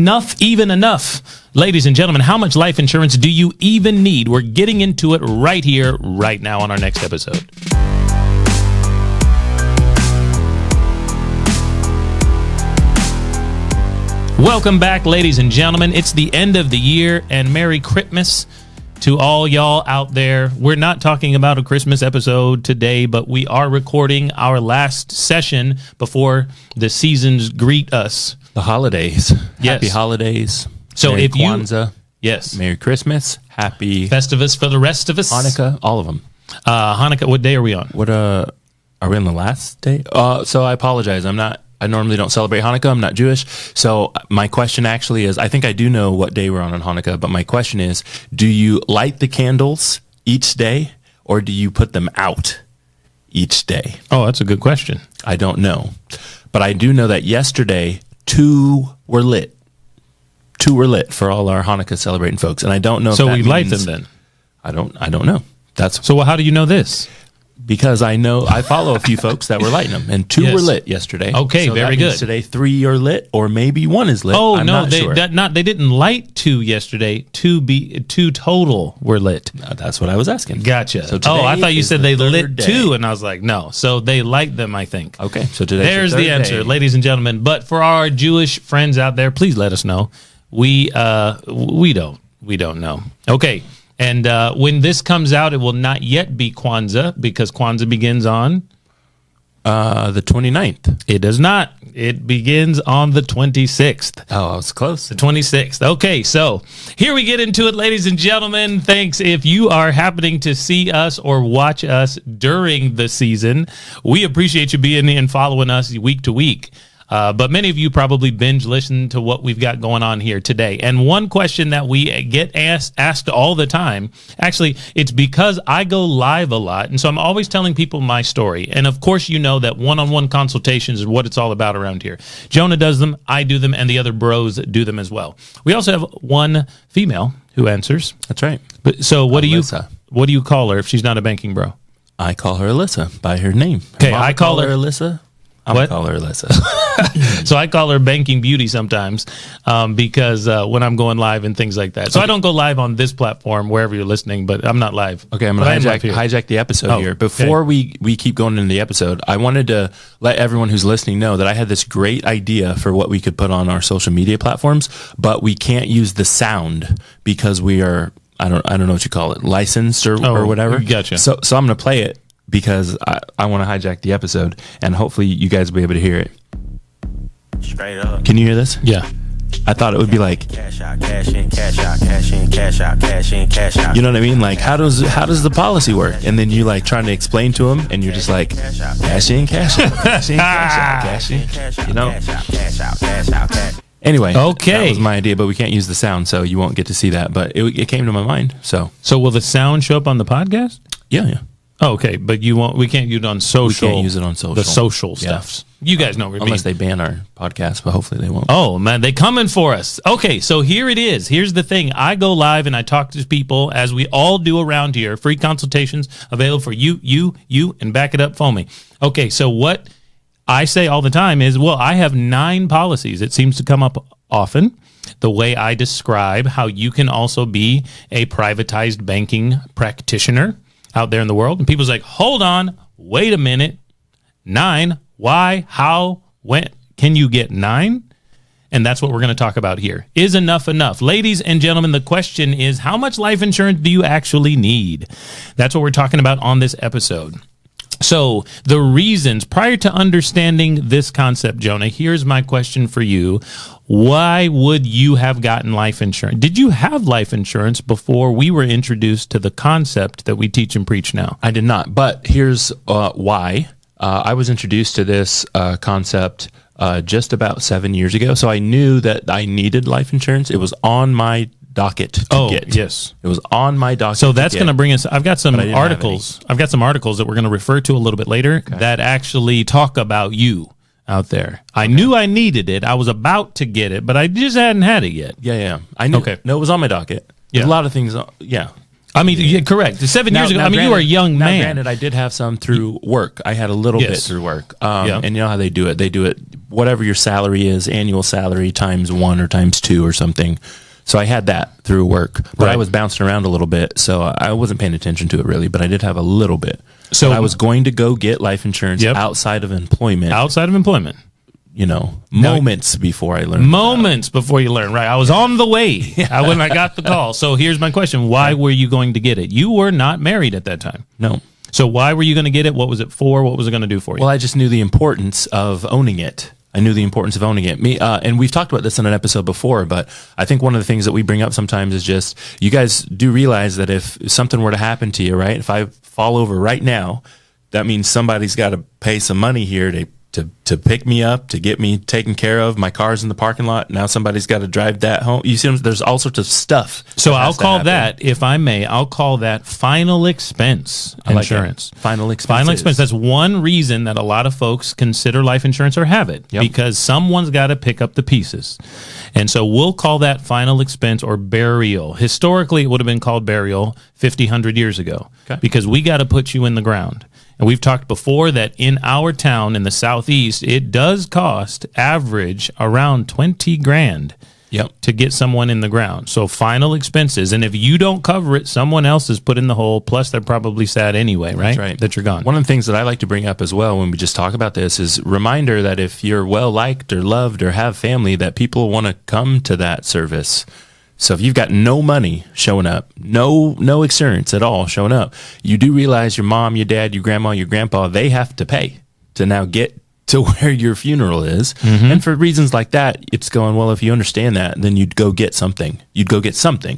Enough, even enough. Ladies and gentlemen, how much life insurance do you even need? We're getting into it right here, right now on our next episode. Welcome back, ladies and gentlemen. It's the end of the year, and Merry Christmas to all y'all out there. We're not talking about a Christmas episode today, but we are recording our last session before the seasons greet us. The holidays. Yes. Happy holidays. So Merry if you... Kwanzaa. Yes. Merry Christmas. Happy... Festivus for the rest of us. Hanukkah. All of them. Hanukkah, what day are we on? Are we on the last day? So I apologize. I normally don't celebrate Hanukkah. I'm not Jewish. So my question actually is, I think I do know what day we're on Hanukkah, but my question is, do you light the candles each day or do you put them out each day? Oh, that's a good question. I don't know. But I do know that yesterday, two were lit for all our Hanukkah celebrating folks. And I don't know if so that we means, light them then? I don't know. So how do you know this? Because I follow a few folks that were lighting them, and two Yes. were lit yesterday. Okay, so very that means good. Today, 3 are lit, or maybe 1 is lit. Oh, I'm no, not they sure. they didn't light 2 yesterday. 2 total were lit. No, that's what I was asking. Gotcha. So I thought you is said the they third lit day. 2, and I was like, no. So they light them, I think. Okay, so today's There's the answer, day. ladies and gentlemen. But for our Jewish friends out there, please let us know. We don't know. Okay, and when this comes out, it will not yet be Kwanzaa because Kwanzaa begins on The 29th. It does not. It begins on the 26th. Oh, I was close. The 26th. Okay, so here we get into it, ladies and gentlemen. Thanks if you are happening to see us or watch us during the season. We appreciate you being and following us week to week. But many of you probably binge listen to what we've got going on here today. And one question that we get asked all the time, actually, it's because I go live a lot. And so I'm always telling people my story. And of course, you know that one-on-one consultations is what it's all about around here. Jonah does them, I do them, and the other bros do them as well. We also have one female who answers. That's right. But so what Alyssa. do you call her if she's not a banking bro? I call her Alyssa by her name. Okay, Mama I call her Alyssa. I'm What? gonna call her Alyssa. So I call her Banking Beauty sometimes because when I'm going live and things like that. So I don't go live on this platform wherever you're listening, but I'm not live. Okay, I'm But I going am to live here. hijack the episode here. Before we keep going into the episode, I wanted to let everyone who's listening know that I had this great idea for what we could put on our social media platforms, but we can't use the sound because we are, I don't know what you call it, licensed or whatever. Gotcha. So I'm going to play it because I want to hijack the episode, and hopefully you guys will be able to hear it. Straight up. Can you hear this? Yeah. I thought it would be like, Cash out, cash in, cash out, cash in, cash out, cash in, cash out. you know what I mean? Like, how does the policy work? And then you like trying to explain to them, and you're just like, cash in, cash out, cash in, cash out, cash in, you know? Cash out, cash out, cash out, cash. Anyway, Okay. that was my idea, but we can't use the sound, so you won't get to see that. But it came to my mind, so So will the sound show up on the podcast? yeah. Oh, okay, but you won't. We can't use it on social. We can't use it on social. The social Yeah. stuff. You guys know what I mean. Unless they ban our podcast, but hopefully they won't. Oh, man, they coming for us. Okay, so here it is. Here's the thing. I go live and I talk to people, as we all do around here. Free consultations available for you, and back it up for me. Okay, so what I say all the time is, well, I have 9 policies. It seems to come up often. The way I describe how you can also be a privatized banking practitioner out there in the world. And people's like, hold on, wait a minute. 9? Why? How? When? Can you get 9? And that's what we're going to talk about here. Is enough enough? Ladies and gentlemen, the question is, how much life insurance do you actually need? That's what we're talking about on this episode. So the reasons, prior to understanding this concept, Jonah, here's my question for you. Why would you have gotten life insurance? Did you have life insurance before we were introduced to the concept that we teach and preach now? I did not, but here's why. I was introduced to this concept just about 7 years ago, so I knew that I needed life insurance. It was on my docket to get. Yes. It was on my docket. So that's going to bring us, I've got some But I didn't have articles. I've got some articles that we're going to refer to a little bit later that actually talk about you out there. I knew I needed it. I was about to get it, but I just hadn't had it yet. Yeah. I knew. Okay. No, it was on my docket. Yeah. There's a lot of things. Yeah. I mean, yeah, correct. 7 years ago. I mean, you were a young now, man. Granted, I did have some through work. I had a little bit through work. Yeah. And you know how they do it. They do it whatever your salary is, annual salary times 1 or times 2 or something. So I had that through work, but I was bouncing around a little bit, so I wasn't paying attention to it really, but I did have a little bit. So I was going to go get life insurance outside of employment. Outside of employment. You know, moments before I learned. Moments before you learn, right? I was on the way when I got the call. So here's my question. Why were you going to get it? You were not married at that time. No. So why were you going to get it? What was it for? What was it going to do for you? Well, I just knew the importance of owning it. I knew the importance of owning it. And we've talked about this in an episode before, but I think one of the things that we bring up sometimes is just, you guys do realize that if something were to happen to you, right? If I fall over right now, that means somebody's got to pay some money here to pick me up, to get me taken care of. My car's in the parking lot. Now somebody's got to drive that home. You see, there's all sorts of stuff. So I'll call that, if I may, I'll call that final expense insurance. Like final expense. Final expense. That's one reason that a lot of folks consider life insurance or have it, because someone's got to pick up the pieces. And so we'll call that final expense or burial. Historically, it would have been called burial 50, 100 years ago, because we got to put you in the ground. And we've talked before that in our town in the southeast, it does cost average around 20 grand to get someone in the ground. So final expenses. And if you don't cover it, someone else is put in the hole. Plus, they're probably sad anyway, right? That's right. That you're gone. One of the things that I like to bring up as well when we just talk about this is reminder that if you're well liked or loved or have family, that people want to come to that service. So if you've got no money showing up, no insurance at all showing up, you do realize your mom, your dad, your grandma, your grandpa, they have to pay to now get to where your funeral is. And for reasons like that, it's going, well, if you understand that, then you'd go get something.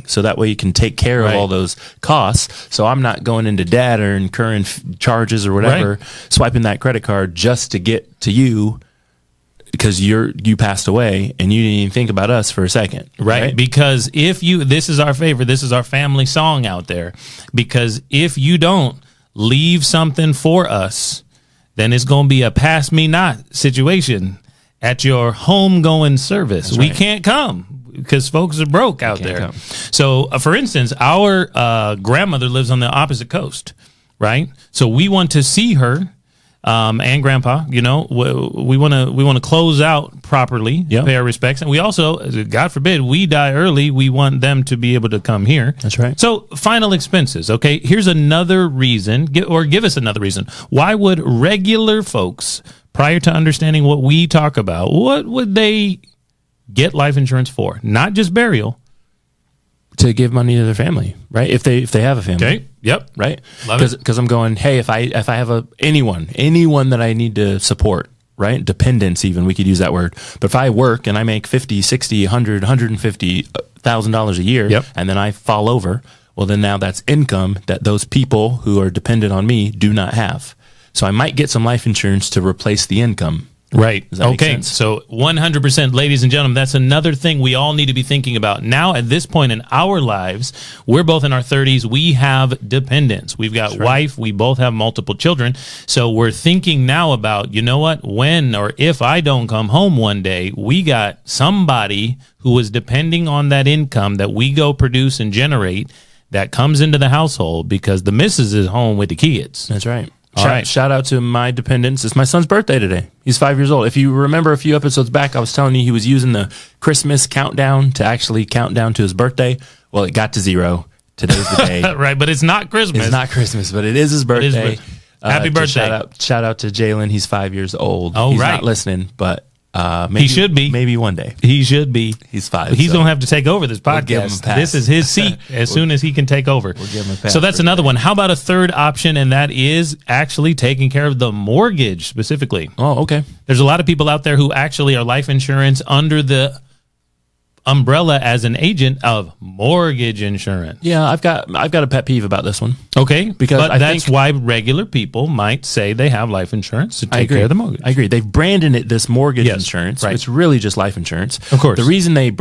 So that way you can take care of all those costs. So I'm not going into debt or incurring charges or whatever, swiping that credit card just to get to you, because you passed away and you didn't even think about us for a second. Right. Because this is our favorite, this is our family song out there. Because if you don't leave something for us, then it's going to be a pass me not situation at your homegoing service. That's we right. can't come because folks are broke out there. Come. So, for instance, our grandmother lives on the opposite coast, right? So we want to see her. And grandpa, we want to close out properly, pay our respects. And we also, God forbid, we die early. We want them to be able to come here. That's right. So final expenses. Okay. Here's another reason, give us another reason. Why would regular folks, prior to understanding what we talk about, what would they get life insurance for? Not just burial. To give money to their family, right? If they have a family. Okay. Yep. Right. Love it. Because I'm going, hey, if I have anyone that I need to support, right? Dependents, even, we could use that word. But if I work and I make $50, $60, $100, $150,000 a year, and then I fall over, well, then now that's income that those people who are dependent on me do not have. So I might get some life insurance to replace the income. Right. Does that make Okay. sense? So 100%, ladies and gentlemen, that's another thing we all need to be thinking about. Now, at this point in our lives, we're both in our 30s. We have dependents. We've got wife. We both have multiple children. So we're thinking now about, you know what, when or if I don't come home one day, we got somebody who is depending on that income that we go produce and generate that comes into the household because the missus is home with the kids. That's right. Right. Shout out to my dependents. It's my son's birthday today. He's 5 years old. If you remember a few episodes back, I was telling you he was using the Christmas countdown to actually count down to his birthday. Well, it got to 0. Today's the day. Right, but it's not Christmas. It's not Christmas, but it is his birthday. Happy birthday. Shout out to Jalen. He's 5 years old. Oh, he's right. not listening, but maybe, he should be. Maybe one day. He should be. He's 5. He's going to have to take over this podcast. give him a pass. This is his seat as soon as he can take over. We'll give him a pass So that's another one. How about a third option, and that is actually taking care of the mortgage specifically. Oh, okay. There's a lot of people out there who actually are life insurance under the umbrella as an agent of mortgage insurance. Yeah, I've got a pet peeve about this one. Okay, Because but I that's think- why regular people might say they have life insurance to I take agree. care of the mortgage. I agree. They've branded it this mortgage Yes, insurance. right. It's really just life insurance. Of course. The reason they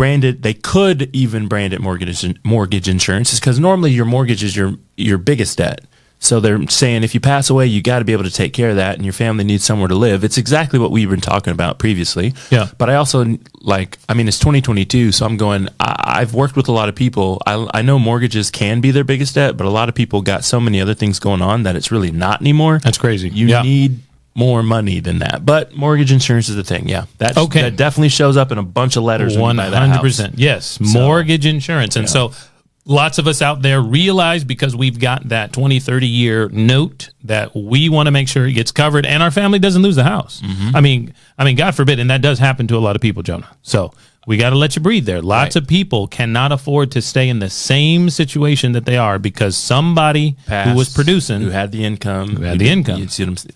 could even brand it mortgage insurance is because normally your mortgage is your biggest debt. So they're saying if you pass away, you got to be able to take care of that, and your family needs somewhere to live. It's exactly what we've been talking about previously. Yeah. But I also it's 2022, so I'm going. I've worked with a lot of people. I know mortgages can be their biggest debt, but a lot of people got so many other things going on that it's really not anymore. That's crazy. You need more money than that. But mortgage insurance is the thing. Yeah. That definitely shows up in a bunch of letters. 100%. Yes. Mortgage insurance. And so lots of us out there realize, because we've got that 20, 30 year note, that we want to make sure it gets covered and our family doesn't lose the house. I mean, God forbid. And that does happen to a lot of people, Jonah. So we got to let you breathe there. Lots of people cannot afford to stay in the same situation that they are because somebody who was producing, who had the income,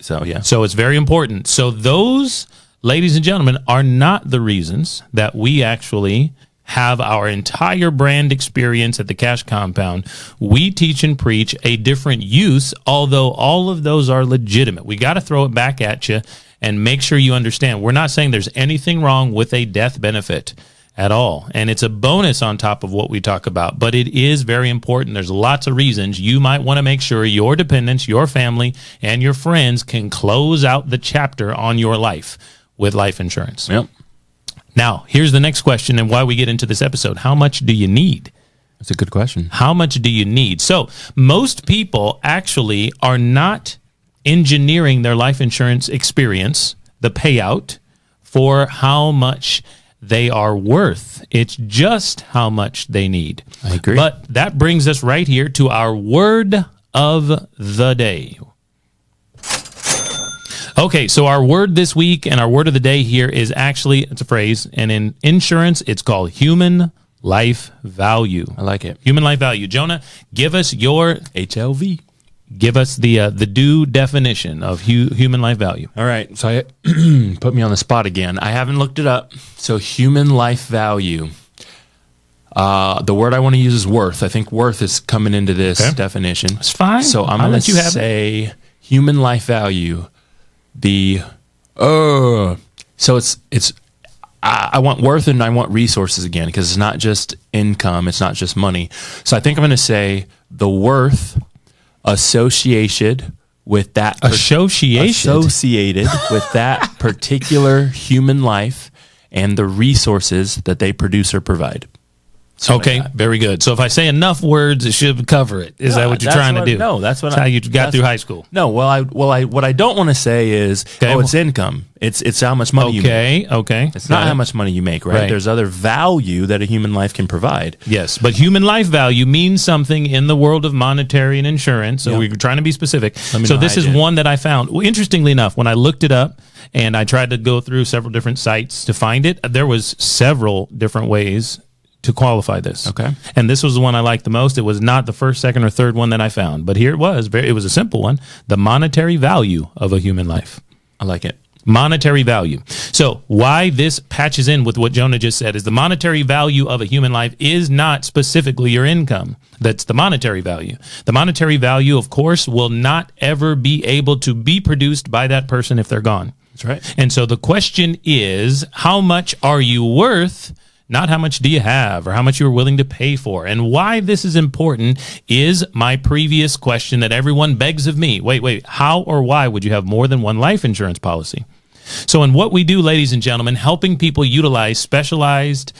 So it's very important. So those, ladies and gentlemen, are not the reasons that we actually have our entire brand experience at the Cash Compound. We teach and preach a different use, although all of those are legitimate. We got to throw it back at you and make sure you understand. We're not saying there's anything wrong with a death benefit at all. And it's a bonus on top of what we talk about, but it is very important. There's lots of reasons you might want to make sure your dependents, your family, and your friends can close out the chapter on your life with life insurance. Yep. Now, here's the next question and why we get into this episode. How much do you need? That's a good question. How much do you need? So most people actually are not engineering their life insurance experience, the payout, for how much they are worth. It's just how much they need. I agree. But that brings us right here to our word of the day. Okay, so our word this week and our word of the day here is actually, it's a phrase, and in insurance, it's called human life value. I like it. Human life value. Jonah, give us your HLV. Give us the due definition of human life value. All right. So put me on the spot again. I haven't looked it up. So human life value. The word I want to use is worth. I think worth is coming into this definition. It's fine. So I'm going to say human life value. So it's I want worth and I want resources again, because it's not just income. It's not just money. So I think I'm going to say the worth associated with that particular human life and the resources that they produce or provide. Okay, very good. So if I say enough words, it should cover it. Is that what you're trying to do? No, that's how you got through high school. No, what I don't want to say is, it's income. It's how much money you make. Okay. It's not how much money you make, right? There's other value that a human life can provide. Yes, but human life value means something in the world of monetary and insurance. So we're trying to be specific. So this is one that I found. Well, interestingly enough, when I looked it up and I tried to go through several different sites to find it, there was several different ways to qualify this. Okay. And this was the one I liked the most. It was not the first, second, or third one that I found, but here it was. It was a simple one. The monetary value of a human life. I like it. Monetary value. So why this patches in with what Jonah just said is the monetary value of a human life is not specifically your income. That's the monetary value. The monetary value, of course, will not ever be able to be produced by that person if they're gone. That's right. And so the question is, how much are you worth? Not how much do you have or how much you're willing to pay for. And why this is important is my previous question that everyone begs of me. Wait, how or why would you have more than one life insurance policy? So in what we do, ladies and gentlemen, helping people utilize specialized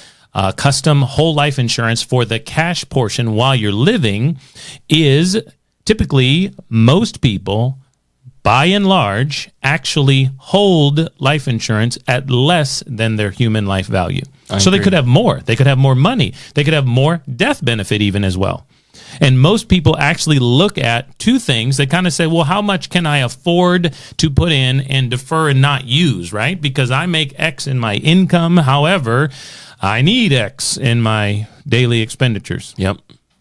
custom whole life insurance for the cash portion while you're living is typically most people, by and large, actually hold life insurance at less than their human life value. So they could have more. They could have more money. They could have more death benefit even as well. And most people actually look at two things. They kind of say, well, how much can I afford to put in and defer and not use, right? Because I make X in my income. However, I need X in my daily expenditures. Yep.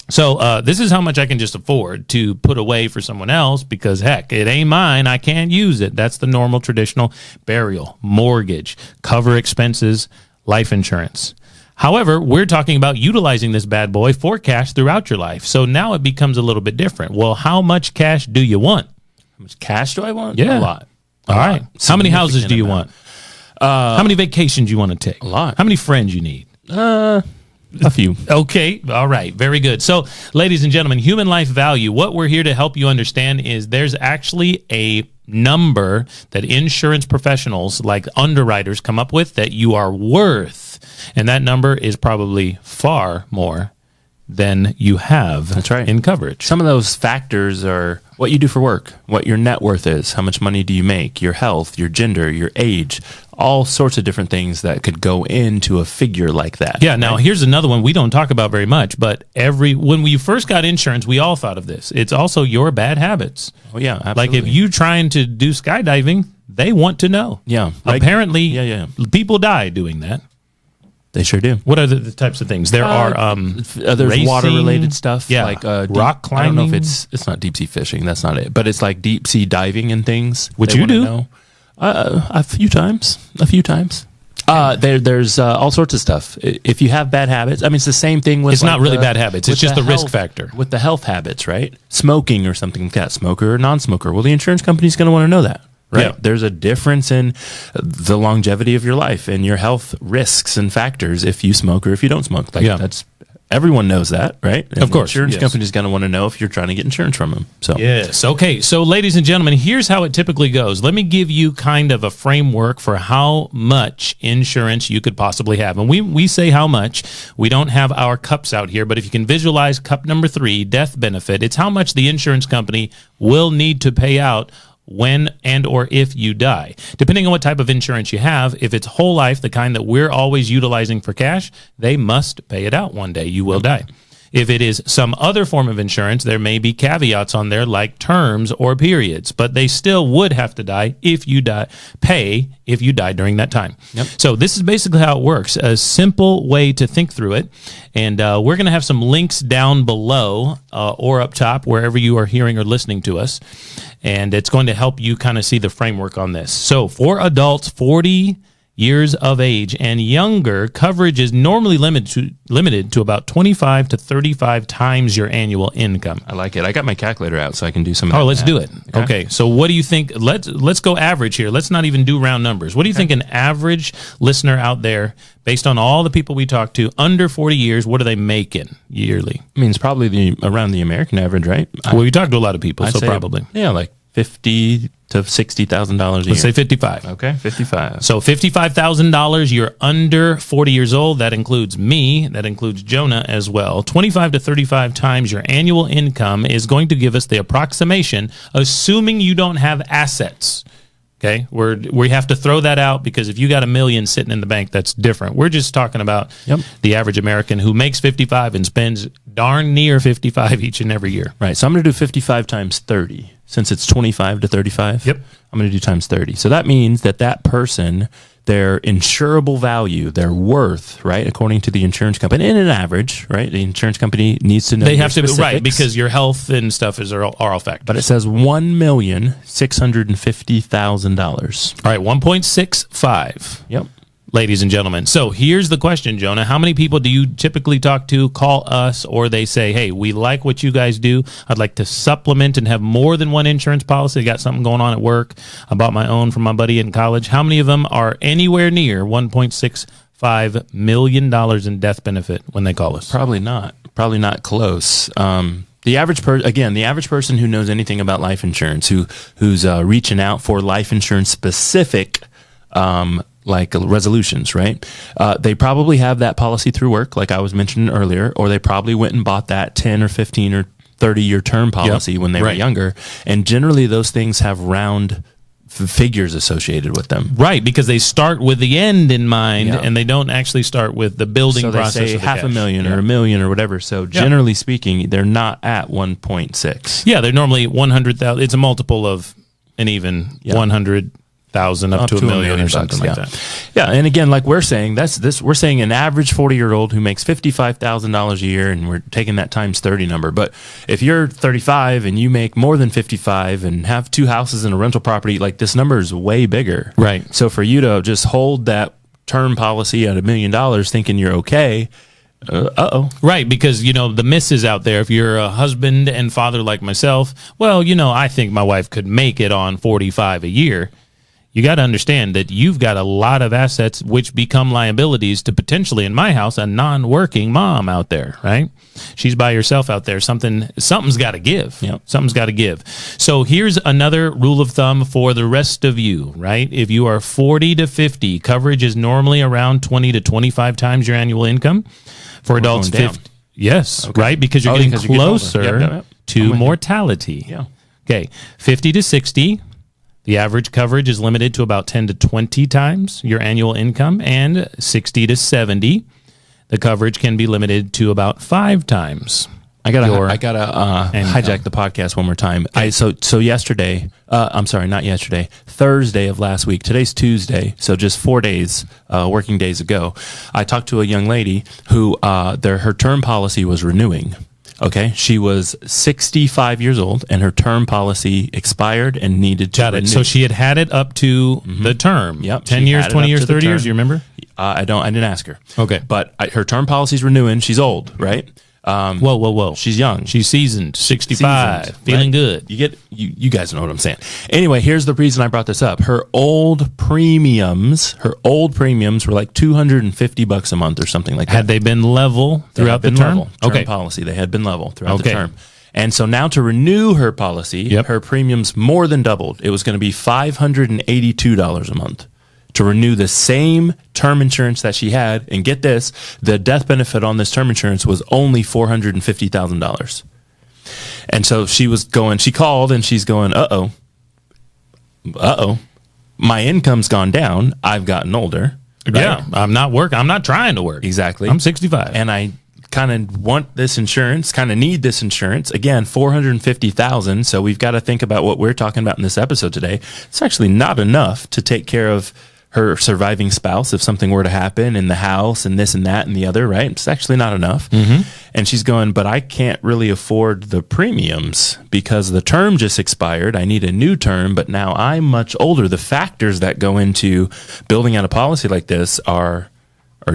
So this is how much I can just afford to put away for someone else because, heck, it ain't mine. I can't use it. That's the normal traditional burial, mortgage, cover expenses, life insurance. However, we're talking about utilizing this bad boy for cash throughout your life. So now it becomes a little bit different. Well, how much cash do you want? How much cash do I want? Yeah. A lot. All right. How many houses do you want? How many vacations you want to take? A lot. How many friends you need? A few. Okay. All right. Very good. So, ladies and gentlemen, human life value, what we're here to help you understand is there's actually a number that insurance professionals like underwriters come up with that you are worth death. And that number is probably far more than you have That's right. in coverage. Some of those factors are what you do for work, what your net worth is, how much money do you make, your health, your gender, your age, all sorts of different things that could go into a figure like that. Yeah, now here's another one we don't talk about very much, but when we first got insurance, we all thought of this. It's also your bad habits. Oh, yeah, absolutely. Like if you trying to do skydiving, they want to know. Yeah. Apparently, Yeah. people die doing that. They sure do. What are the types of things? There are There's racing, water-related stuff. yeah, like rock climbing. I don't know if it's not deep-sea fishing. That's not it. But it's like deep-sea diving and things. Which They you wanna do? know. A few times. There's all sorts of stuff. If you have bad habits, I mean, it's the same thing with. It's not really bad habits. It's with just the risk health- factor. with the health habits, right? Smoking or something like that, smoker or non-smoker. Well, the insurance company's going to want to know that, right? Yeah. There's a difference in the longevity of your life and your health risks and factors if you smoke or if you don't smoke. Like that's everyone knows that, right? And Of course, the insurance yes. company's going to want to know if you're trying to get insurance from them. So Yes. Okay. So, ladies and gentlemen, here's how it typically goes. Let me give you kind of a framework for how much insurance you could possibly have. And we say how much. We don't have our cups out here, but if you can visualize cup number 3, death benefit, it's how much the insurance company will need to pay out when and or if you die. Depending on what type of insurance you have, if it's whole life, the kind that we're always utilizing for cash, they must pay it out one day. You will die. If it is some other form of insurance, there may be caveats on there like terms or periods, but they still would have to die if you die during that time. Yep. So this is basically how it works, a simple way to think through it. And we're going to have some links down below or up top, wherever you are hearing or listening to us. And it's going to help you kind of see the framework on this. So for adults 40 years of age and younger, coverage is normally limited to about 25 to 35 times your annual income. I like it. I got my calculator out so I can do some of that. Oh, let's math. do it. Okay. So what do you think? Let's go average here. Let's not even do round numbers. What do you think an average listener out there, based on all the people we talk to, under 40 years, what are they making yearly? I mean, it's probably around the American average, right? Well, we talked to a lot of people, I'd so say, probably. Yeah, like $50,000 to $60,000 a year. Let's say 55. Okay, 55. So $55,000, you're under 40 years old. That includes me. That includes Jonah as well. 25 to 35 times your annual income is going to give us the approximation, assuming you don't have assets. Okay, we have to throw that out because if you got $1 million sitting in the bank, that's different. We're just talking about the average American who makes 55 and spends darn near 55 each and every year. Right. So I'm going to do 55 times 30 since it's 25 to 35. Yep. I'm going to do times 30. So that means that person, their insurable value, their worth, right, according to the insurance company, in an average, right, the insurance company needs to know. They have to, specifics, right, because your health and stuff are all factors. But it says $1,650,000. All right, 1.65. Yep. Ladies and gentlemen. So here's the question, Jonah. How many people do you typically talk to, call us, or they say, hey, we like what you guys do. I'd like to supplement and have more than one insurance policy. I got something going on at work. I bought my own from my buddy in college. How many of them are anywhere near $1.65 million in death benefit when they call us? Probably not close. The average person who knows anything about life insurance, who's reaching out for life insurance specific like resolutions, right? They probably have that policy through work, like I was mentioning earlier, or they probably went and bought that 10 or 15 or 30-year term policy when they were younger. And generally those things have round figures associated with them. Right, because they start with the end in mind, and they don't actually start with the building process. So they say of the half cash. a million or $1 million or whatever. So generally speaking, they're not at 1.6. Yeah, they're normally 100,000. It's a multiple of an even 100,000 up to $1 million or something like that. Yeah, and again, like we're saying, we're saying an average 40-year-old who makes $55,000 a year, and we're taking that times 30 number. But if you're 35 and you make more than 55 and have 2 houses and a rental property, like this number is way bigger. Right. So for you to just hold that term policy at $1 million thinking you're okay, Right, because, the misses out there, if you're a husband and father like myself, well, I think my wife could make it on 45 a year. you got to understand that you've got a lot of assets which become liabilities to potentially, in my house, a non-working mom out there, right? She's by herself out there. Something's got to give. Yep. Something's got to give. So here's another rule of thumb for the rest of you, right? If you are 40 to 50, coverage is normally around 20 to 25 times your annual income. For adults, going down. 50. Yes, Okay. right? Because you're getting because you're getting older. closer Yep. to I'm with you. mortality. Yeah. Okay, 50 to 60. The average coverage is limited to about 10 to 20 times your annual income, and 60 to 70, the coverage can be limited to about 5 times. I gotta income. hijack the podcast one more time. So yesterday, I'm sorry, not yesterday, Thursday of last week. Today's Tuesday, so just 4 days, working days ago, I talked to a young lady who her term policy was renewing. Okay, she was 65 years old, and her term policy expired and needed to renew. So she had it up to the term. Yep, 10 she years, had it 20 up years, to the 30 years. term. You remember? I didn't ask her. Okay. But her term policy's renewing. She's old, right? Whoa. She's young. She's seasoned, 65, Seasoned, feeling right? good. You guys know what I'm saying. Anyway, here's the reason I brought this up. Her old premiums were like $250 a month or something like that. Had they been level throughout the term? Term policy. They had been level throughout Okay. the term. And so now to renew her policy, Yep. her premiums more than doubled. It was going to be $582 a month to renew the same term insurance that she had. And get this, the death benefit on this term insurance was only $450,000. And so she called and she's going, uh-oh, my income's gone down. I've gotten older. Right? Yeah, I'm not trying to work. Exactly. I'm 65. And I kind of want this insurance, kind of need this insurance. Again, $450,000. So we've got to think about what we're talking about in this episode today. It's actually not enough to take care of her surviving spouse if something were to happen in the house and this and that and the other, right? It's actually not enough. Mm-hmm. And she's going, but I can't really afford the premiums because the term just expired. I need a new term, but now I'm much older. The factors that go into building out a policy like this are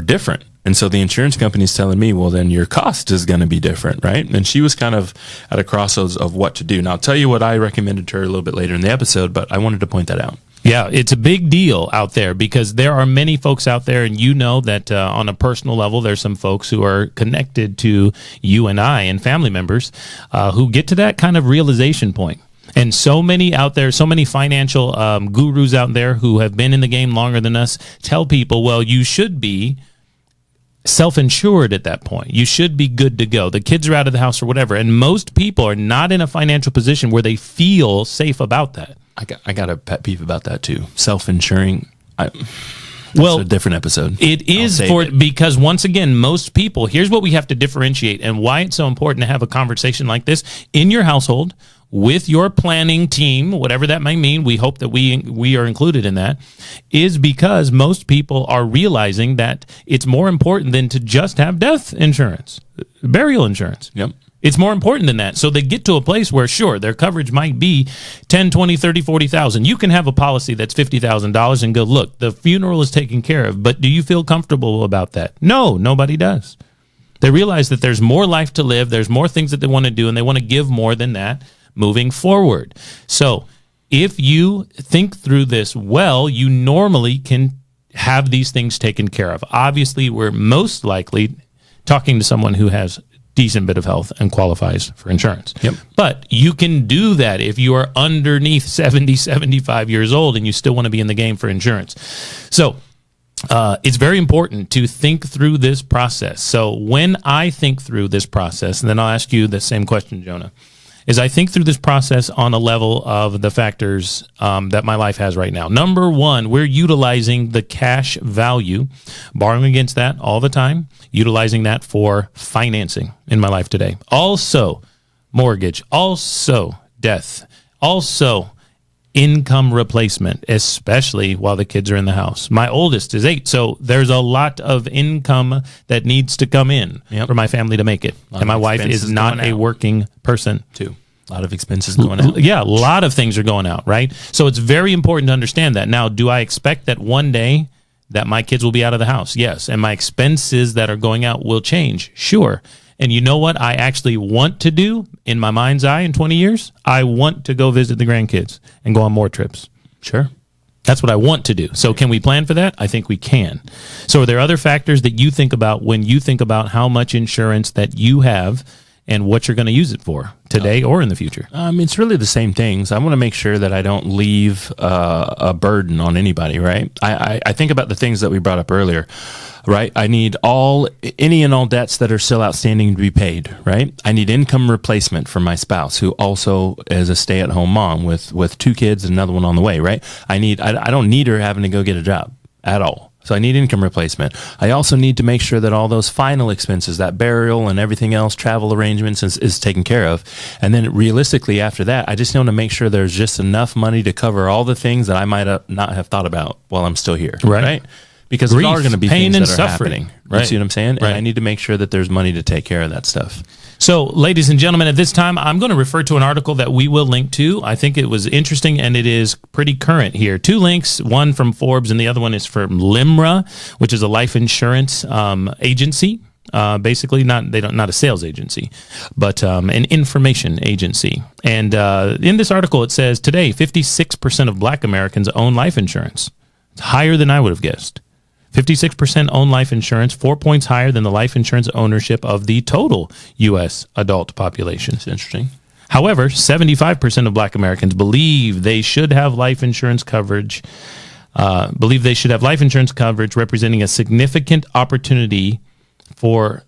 different. And so the insurance company is telling me, well, then your cost is going to be different, right? And she was kind of at a crossroads of what to do. Now, I'll tell you what I recommended to her a little bit later in the episode, but I wanted to point that out. Yeah, it's a big deal out there because there are many folks out there, and you know that on a personal level, there's some folks who are connected to you and I and family members who get to that kind of realization point. And so many out there, so many financial gurus out there who have been in the game longer than us tell people, well, you should be self-insured at that point. You should be good to go. The kids are out of the house or whatever. And most people are not in a financial position where they feel safe about that. I got a pet peeve about that too. Self-insuring. Well, Well, a different episode. It is because once again, most people, here's what we have to differentiate and why it's so important to have a conversation like this in your household with your planning team, whatever that may mean. We hope that we are included in that, is because most people are realizing that it's more important than to just have death insurance, burial insurance. Yep. It's more important than that. So they get to a place where, sure, their coverage might be 10, 20, 30, 40,000. You can have a policy that's $50,000 and go, look, the funeral is taken care of, but do you feel comfortable about that? No, nobody does. They realize that there's more life to live. There's more things that they want to do, and they want to give more than that moving forward. So if you think through this well, you normally can have these things taken care of. Obviously, we're most likely talking to someone who has decent bit of health and qualifies for insurance. Yep. But you can do that if you are underneath 70, 75 years old and you still want to be in the game for insurance. So it's very important to think through this process. So when I think through this process, and then I'll ask you the same question, Jonah, is I think through this process on a level of the factors that my life has right now. Number one, we're utilizing the cash value, borrowing against that all the time, utilizing that for financing in my life today. Also, mortgage, also death, also income replacement, especially while the kids are in the house. My oldest is 8, so there's a lot of income that needs to come in for my family to make it. And my wife is not a working person. Too. A lot of expenses going out. Yeah, a lot of things are going out, right? So it's very important to understand that. Now, do I expect that one day that my kids will be out of the house? Yes. And my expenses that are going out will change? Sure. And you know what I actually want to do in my mind's eye in 20 years? I want to go visit the grandkids and go on more trips. Sure. That's what I want to do. So can we plan for that? I think we can. So are there other factors that you think about when you think about how much insurance that you have and what you're going to use it for today or in the future? It's really the same things. I want to make sure that I don't leave a burden on anybody, right? I think about the things that we brought up earlier, right? I need any and all debts that are still outstanding to be paid, right? I need income replacement for my spouse, who also is a stay-at-home mom with 2 kids and another one on the way, right? I don't need her having to go get a job at all. So I need income replacement. I also need to make sure that all those final expenses, that burial and everything else, travel arrangements is taken care of. And then realistically after that, I just want to make sure there's just enough money to cover all the things that I might not have thought about while I'm still here. Right? Because there are going to be pain, things and that are suffering. happening. Right. You see what I'm saying? Right. And I need to make sure that there's money to take care of that stuff. So, ladies and gentlemen, at this time, I'm going to refer to an article that we will link to. I think it was interesting, and it is pretty current here. 2 links, one from Forbes, and the other one is from LIMRA, which is a life insurance agency. Basically, not a sales agency, but an information agency. And in this article, it says, today, 56% of Black Americans own life insurance. It's higher than I would have guessed. 56% own life insurance, 4 points higher than the life insurance ownership of the total U.S. adult population. It's interesting. However, 75% of Black Americans believe they should have life insurance coverage. Representing a significant opportunity for.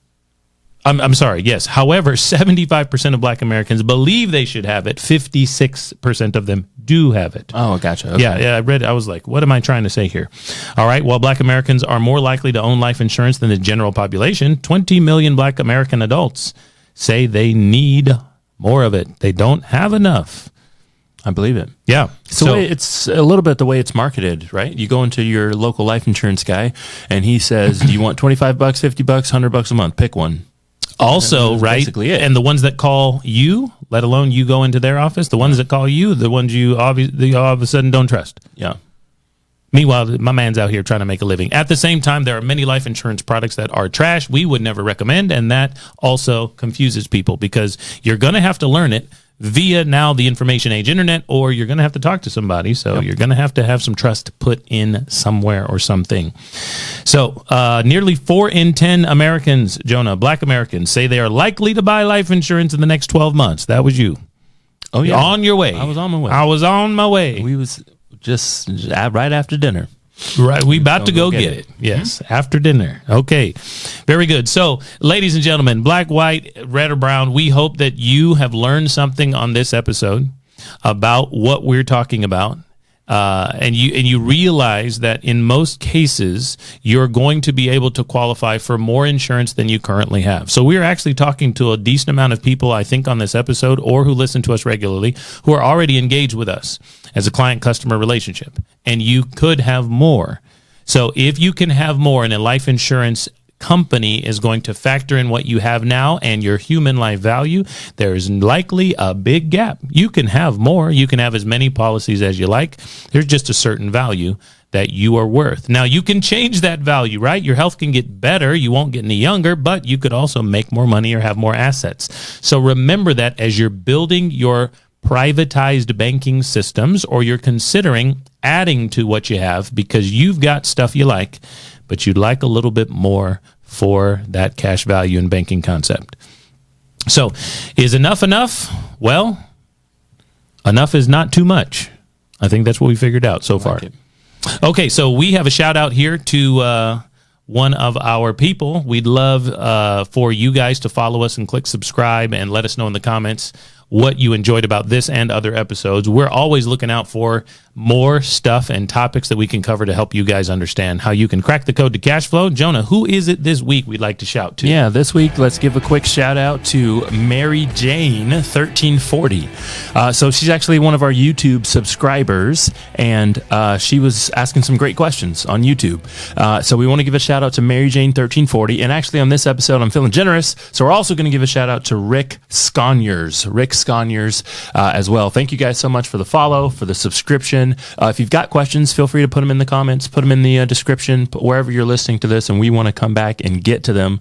I'm sorry. Yes. However, 75% of Black Americans believe they should have it. 56% of them do have it. Oh, gotcha. Okay. Yeah. I read. I was like, what am I trying to say here? All right. While Black Americans are more likely to own life insurance than the general population, 20 million Black American adults say they need more of it. They don't have enough. I believe it. Yeah. So it's a little bit the way it's marketed, right? You go into your local life insurance guy and he says, do you want $25, $50, $100 a month? Pick one. Also, right, basically it. And the ones that call you, let alone you go into their office, the ones that call you, the ones you obviously all of a sudden don't trust. Yeah. Meanwhile, my man's out here trying to make a living. At the same time, there are many life insurance products that are trash. We would never recommend, and that also confuses people because you're going to have to learn it via now the information age internet, or you're going to have to talk to somebody. So you're going to have some trust put in somewhere or something. So nearly 4 in 10 Americans, Jonah, Black Americans, say they are likely to buy life insurance in the next 12 months. That was you. Oh, yeah. On your way. I was on my way. I was on my way. We was just right after dinner. Right, we about to go get it. Yes, after dinner. Okay, very good. So, ladies and gentlemen, black, white, red, or brown, we hope that you have learned something on this episode about what we're talking about. And you realize that in most cases, you're going to be able to qualify for more insurance than you currently have. So we're actually talking to a decent amount of people, I think, on this episode or who listen to us regularly who are already engaged with us as a client-customer relationship. And you could have more. So if you can have more in a life insurance company is going to factor in what you have now and your human life value, there's likely a big gap. You can have more. You can have as many policies as you like. There's just a certain value that you are worth. Now, you can change that value, right? Your health can get better. You won't get any younger, but you could also make more money or have more assets. So remember that as you're building your privatized banking systems or you're considering adding to what you have because you've got stuff you like, but you'd like a little bit more for that cash value and banking concept. So is enough enough? Well, enough is not too much. I think that's what we figured out so far. Okay, so we have a shout out here to one of our people. We'd love for you guys to follow us and click subscribe and let us know in the comments what you enjoyed about this and other episodes. We're always looking out for more stuff and topics that we can cover to help you guys understand how you can crack the code to cash flow. Jonah, who is it this week we'd like to shout to? Yeah, this week, let's give a quick shout out to Mary Jane 1340. So she's actually one of our YouTube subscribers, and she was asking some great questions on YouTube. So we want to give a shout out to Mary Jane 1340. And actually on this episode, I'm feeling generous. So we're also going to give a shout out to Rick Sconyers. Rick Scaniers as well. Thank you guys so much for the follow, for the subscription. If you've got questions, feel free to put them in the comments, put them in the description, wherever you're listening to this, and we want to come back and get to them.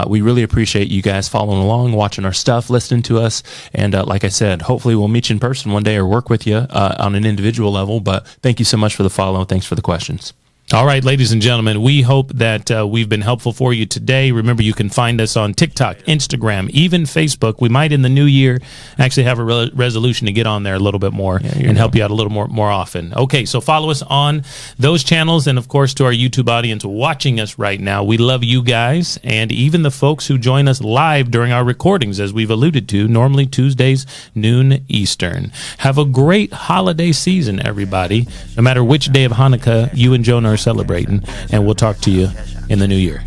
We really appreciate you guys following along, watching our stuff, listening to us. And like I said, hopefully we'll meet you in person one day or work with you on an individual level. But thank you so much for the follow. Thanks for the questions. All right, ladies and gentlemen, we hope that we've been helpful for you today. Remember, you can find us on TikTok, Instagram, even Facebook. We might in the new year actually have a resolution to get on there a little bit more and help you out a little more often. Okay, so follow us on those channels, and of course to our YouTube audience watching us right now. We love you guys, and even the folks who join us live during our recordings, as we've alluded to, normally Tuesdays, noon Eastern. Have a great holiday season, everybody. No matter which day of Hanukkah you and Jonah are celebrating, and we'll talk to you in the new year.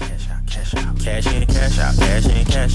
Cash in, cash out, cash in, cash